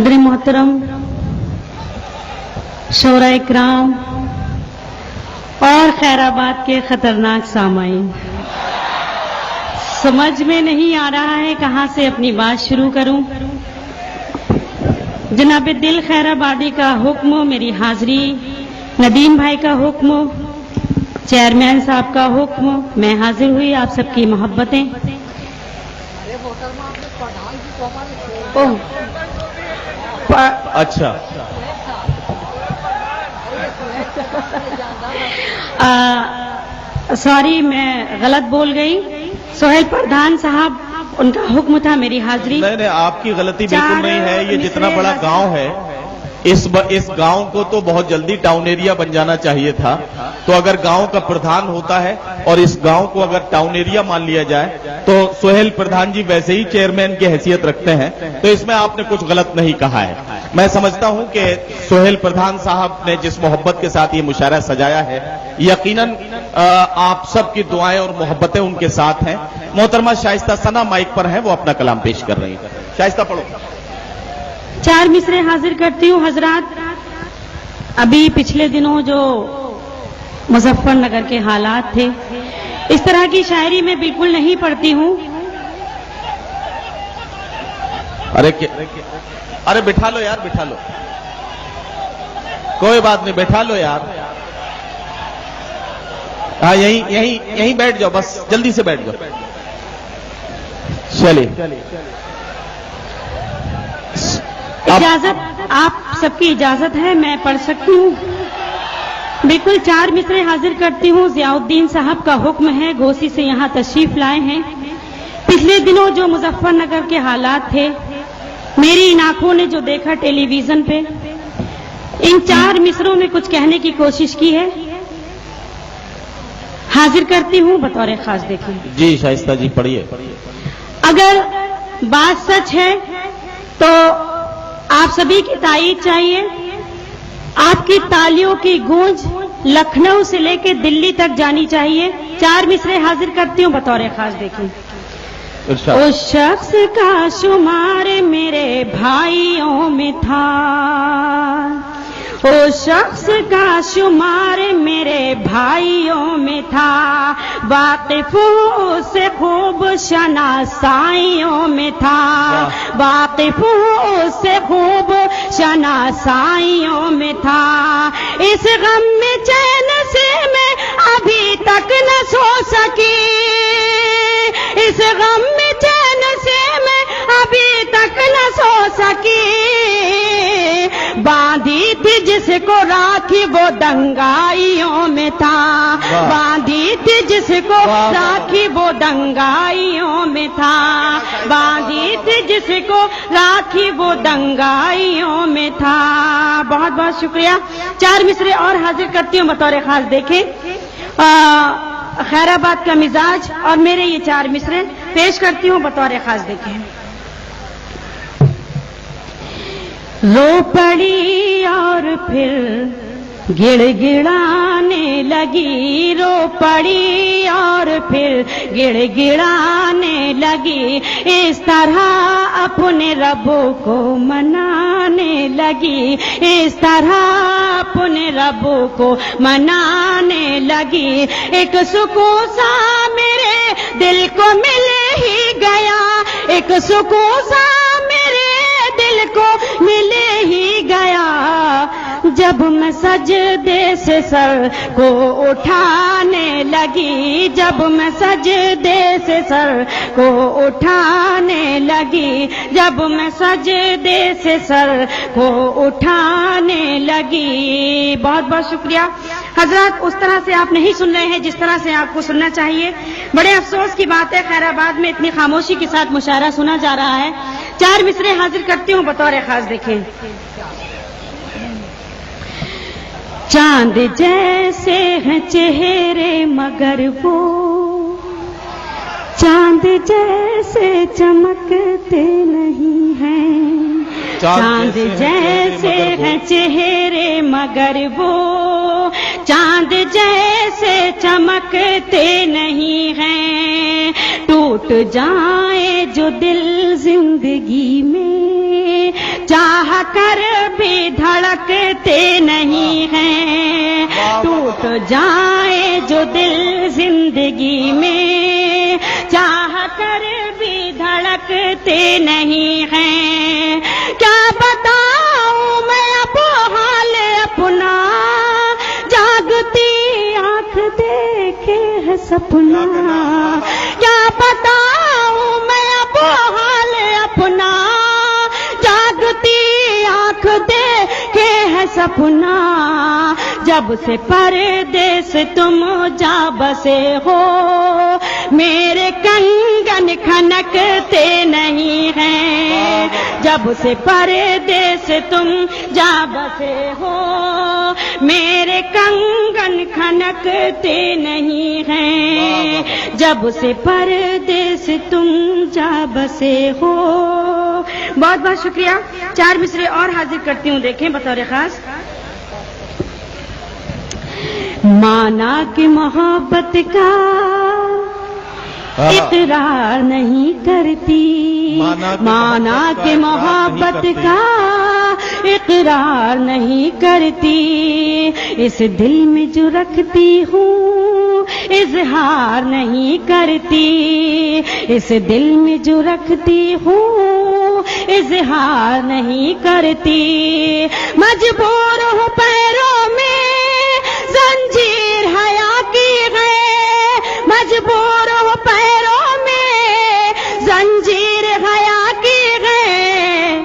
सदर मोहतरम, शोरा इकराम और खैराबाद के खतरनाक सामाईन, समझ में नहीं आ रहा है कहां से अपनी बात शुरू करूं। जनाब दिल खैराबादी का हुक्म, मेरी हाजिरी, नदीम भाई का हुक्म, चेयरमैन साहब का हुक्म, मैं हाजिर हुई। आप सबकी मोहब्बतें। ओह अच्छा, सॉरी, मैं गलत बोल गई। सोहेल प्रधान साहब, उनका हुक्म था, मेरी हाजिरी। नहीं, आपकी गलती बिल्कुल नहीं है। ये जितना बड़ा गांव है, इस गांव को तो बहुत जल्दी टाउन एरिया बन जाना चाहिए था। तो अगर गांव का प्रधान होता है और इस गांव को अगर टाउन एरिया मान लिया जाए तो सोहेल प्रधान जी वैसे ही चेयरमैन की हैसियत रखते हैं। तो इसमें आपने कुछ गलत नहीं कहा है। मैं समझता हूं कि सोहेल प्रधान साहब ने जिस मोहब्बत के साथ ये मुशायरा सजाया है, यकीनन आप सबकी दुआएं और मोहब्बतें उनके साथ हैं। मोहतरमा शाइस्ता सना माइक पर हैं, वो अपना कलाम पेश कर रही हैं। शाइस्ता पढ़ो। 4 मिसरे हाजिर करती हूँ हजरात। अभी पिछले दिनों जो मुजफ्फरनगर के हालात थे, इस तरह की शायरी मैं बिल्कुल नहीं पढ़ती हूँ। अरे बिठा लो यार, बिठा लो, कोई बात नहीं, बैठा लो यार। हाँ, यहीं बैठ जाओ, बस जल्दी से बैठ जाओ। चलिए, इजाजत, आप सबकी इजाजत है, मैं पढ़ सकती हूँ। बिल्कुल 4 मिसरे हाजिर करती हूँ। जियाउद्दीन साहब का हुक्म है, घोसी से यहाँ तशरीफ लाए हैं। पिछले दिनों जो मुजफ्फरनगर के हालात थे, मेरी इन आंखों ने जो देखा टेलीविजन पे, इन 4 मिसरों में कुछ कहने की कोशिश की है। हाजिर करती हूँ बतौर खास। देखें जी शाइस्ता जी, पढ़िए। अगर बात सच है तो आप सभी की ताईद चाहिए। आपकी तालियों की गूंज लखनऊ से लेकर दिल्ली तक जानी चाहिए। 4 मिसरे हाजिर करती हूँ बतौर खास। देखें, उस शख्स का शुमार मेरे भाइयों में था, उस शख्स का शुमार मेरे भाइयों में था, वाकिफों से खूब शनासाइयों में था, वाकिफों से खूब शनासाइयों में था। इस गम में चैन से मैं अभी तक न सो सकी, इस गम में चैन से मैं अभी तक न सो सकी। बांधी थी जिसको राखी वो दंगाइयों में था, बांधी थी जिसको राखी वो दंगाइयों में था, बांधी थी जिसको राखी वो दंगाइयों में था। बहुत बहुत शुक्रिया। 4 मिसरे और हाजिर करती हूँ बतौर खास। देखें, खैराबाद का मिजाज और मेरे ये 4 मिसरे पेश करती हूँ बतौर खास। देखें, रो पड़ी और फिर गिड़गिड़ाने लगी, रो पड़ी और फिर गिड़गिड़ाने लगी। इस तरह अपने रबों को मनाने लगी, इस तरह अपने रबों को मनाने लगी। एक सुकून सा मेरे दिल को मिल ही गया, एक सुकून सा मेरे दिल को मिले ही गया, जब मैं सजदे से सर को उठाने लगी, जब मैं सजदे से सर को उठाने लगी, जब मैं सजदे से सर को उठाने लगी। बहुत बहुत शुक्रिया हजरत। उस तरह से आप नहीं सुन रहे हैं जिस तरह से आपको सुनना चाहिए। बड़े अफसोस की बात है, खैराबाद में इतनी खामोशी के साथ मुशायरा सुना जा रहा है। 4 मिसरे हाजिर करती हूँ बतौर खास। देखें, चांद जैसे हैं चेहरे मगर वो चांद जैसे चमकते नहीं हैं, चांद जैसे हैं चेहरे मगर वो चांद जैसे चमकते नहीं हैं। टूट जाए जो दिल जिंदगी में چاہ کر بھی دھڑکتے نہیں ہیں ٹوٹ جائے جو دل زندگی میں چاہ کر بھی دھڑکتے نہیں ہیں کیا بتاؤں میں اب حال اپنا جاگتی آنکھ دیکھے ہے سپنا کیا بتاؤں میں اب حال اپنا جاگتی آنکھ دیکھے ہے سپنا جب سے پردیس تم جا بسے ہو میرے کنگن کھنکتے نہیں ہیں جب سے پردیس تم جا بسے ہو میرے کنگن کھنکتے نہیں ہیں جب سے پردیس تم جا بسے ہو بہت بہت شکریہ 4 مصرے اور حاضر کرتی ہوں دیکھیں بطور خاص مانا کہ محبت کا اقرار نہیں کرتی مانا کہ محبت کا اقرار نہیں کرتی اس دل میں جو رکھتی ہوں اظہار نہیں کرتی اس دل میں جو رکھتی ہوں اظہار نہیں کرتی مجبور ہوں پیروں میں زنجیر حیا کی ہے مجبور ہوں پیروں میں زنجیر حیا کی ہے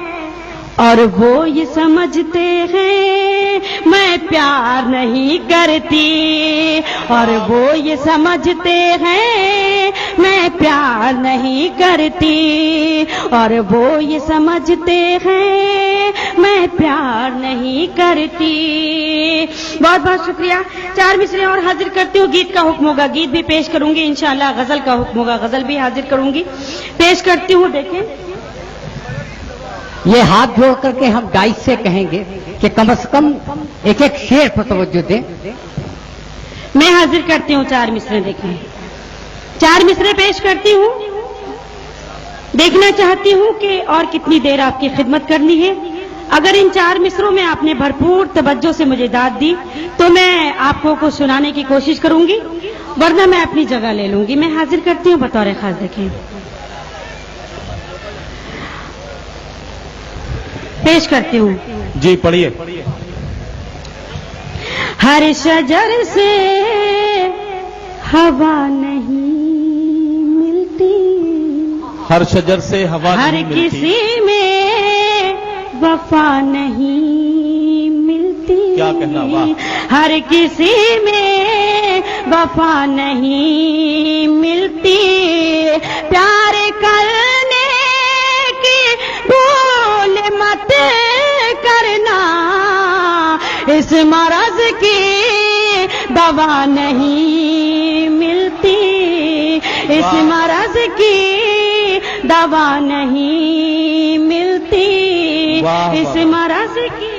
اور وہ یہ سمجھتے ہیں میں پیار نہیں کرتی اور وہ یہ سمجھتے ہیں میں پیار نہیں کرتی اور وہ یہ سمجھتے ہیں میں پیار نہیں کرتی بہت بہت شکریہ 4 مصرے اور حاضر کرتی ہوں گیت کا حکم ہوگا گیت بھی پیش کروں گی انشاءاللہ غزل کا حکم ہوگا غزل بھی حاضر کروں گی پیش کرتی ہوں دیکھیں یہ ہاتھ جوڑ کر کے ہم گائز سے کہیں گے کہ کم از کم ایک ایک شعر پر توجہ دیں میں حاضر کرتی ہوں 4 مصرے دیکھیں 4 مصرے پیش کرتی ہوں دیکھنا چاہتی ہوں کہ اور کتنی دیر آپ کی خدمت کرنی ہے اگر ان 4 مصروں میں آپ نے بھرپور توجہ سے مجھے داد دی تو میں آپ کو کچھ سنانے کی کوشش کروں گی ورنہ میں اپنی جگہ لے لوں گی میں حاضر کرتی ہوں بطور خاص دیکھیں پیش کرتی ہوں جی پڑھیے ہر شجر سے ہوا نہیں ملتی ہر شجر سے ہوا ہر نہیں ملتی کسی میں وفا نہیں ملتی کیا کہنا واہ ہر کسی میں وفا نہیں ملتی پیار کرنے کی بھول مت کرنا اس مرض کی دوا نہیں ملتی اس مرض کی دوا نہیں ملتی اس مرض کی